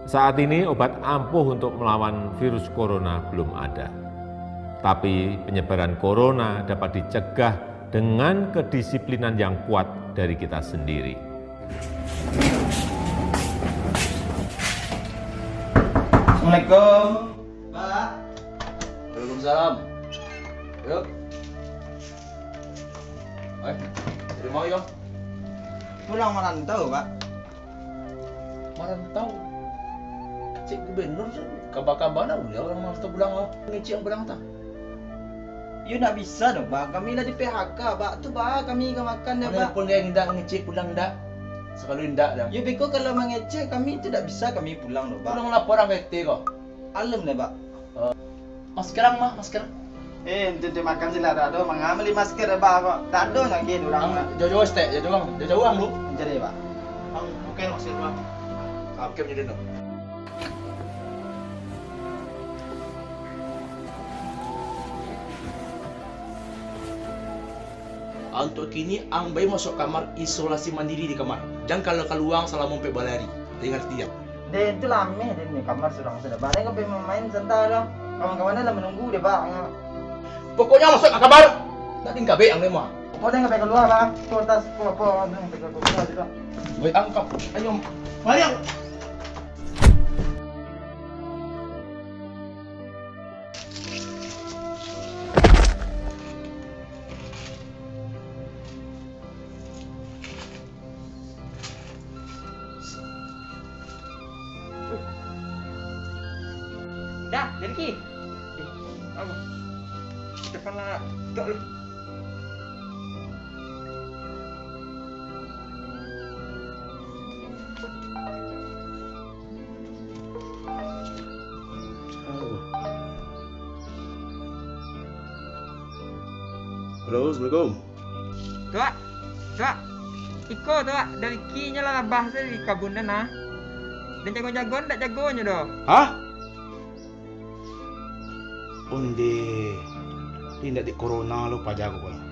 Saat ini obat ampuh untuk melawan virus corona belum ada. Tapi penyebaran corona dapat dicegah dengan kedisiplinan yang kuat dari kita sendiri. Assalamualaikum. Pak. Waalaikumsalam. Yuk. Dari mau yuk? Pulang merantau, Pak. Merantau. Cik gubernur kabar-kabar dah boleh orang merantau pulang oh. Ngecik yang pulang tak? You nak bisa dong, Pak. Kami lah di PHK, Pak. Tu, Pak. Kami akan makan dah, Pak. Mana pun dia hendak ngecik pulang dah. Sekali hendak dah. You beko kalau mengecek kami tidak bisa kami pulang loh, Pak. Pulang lapor orang kete kau. Alam dah, Pak. Maskerang mah, masker. Itu dia makan sila tak ada. Mengambil masker dah, Pak. Kok tak ada lagi orang. Jauh-jauh stek, jauh-jauh orang lu. Jadi, Pak. Oke, masker bang. Oke, menjadi no. Untuk kini, ang bayi masuk kamar isolasi mandiri di kamar. Dan kalau keluar salah mompe balari. Dengar tiap. Dia itu lama dia ni kamar sudah. Barang kau pergi main santai lah. Kawan-kawan lah menunggu dia, Pak. Pokoknya masuk ke kamar. Tak tinggal be ang lemah. Kau dah pergi keluar, Pak. Kau tas apa pergi keluar juga. Baik tangkap. Ayo. Mari. Dah, jadi ki. Apa? Depan lah, tok lu. Halo, Assalamualaikum. Tuak, Iko tuak dari kinya lah bahasa di kabunan nah. Dan jago-jagoan tak jagonya doh. Hah? Onde. Tindak di corona lo pajago ko lang.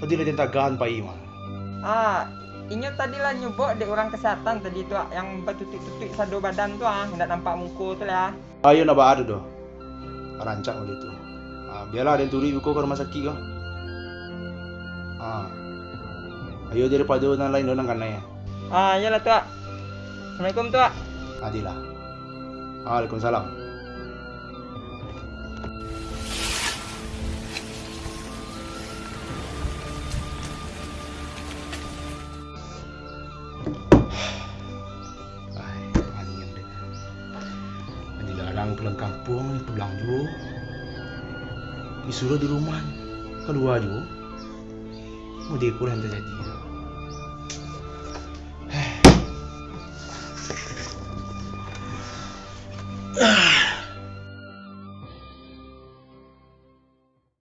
Tadi lah din tagaan pa ima. Ingat tadi lah nyubok dek orang kesehatan tadi tuak yang bertutuk-tutuk sado badan tuh hendak nampak muka tu lah. Ayo na ba ado do? Rancang ulit tu. Biarlah ada yang turi ko rumah sakit ko. Ayo daripada orang lain orang kan ya. Iyalah tuak. Assalamualaikum tuak. Adilah. Waalaikumsalam. Dilarang pulang kampung, pulang juga. Disuruh di rumah, keluar juga. Mau dikur yang terjadi.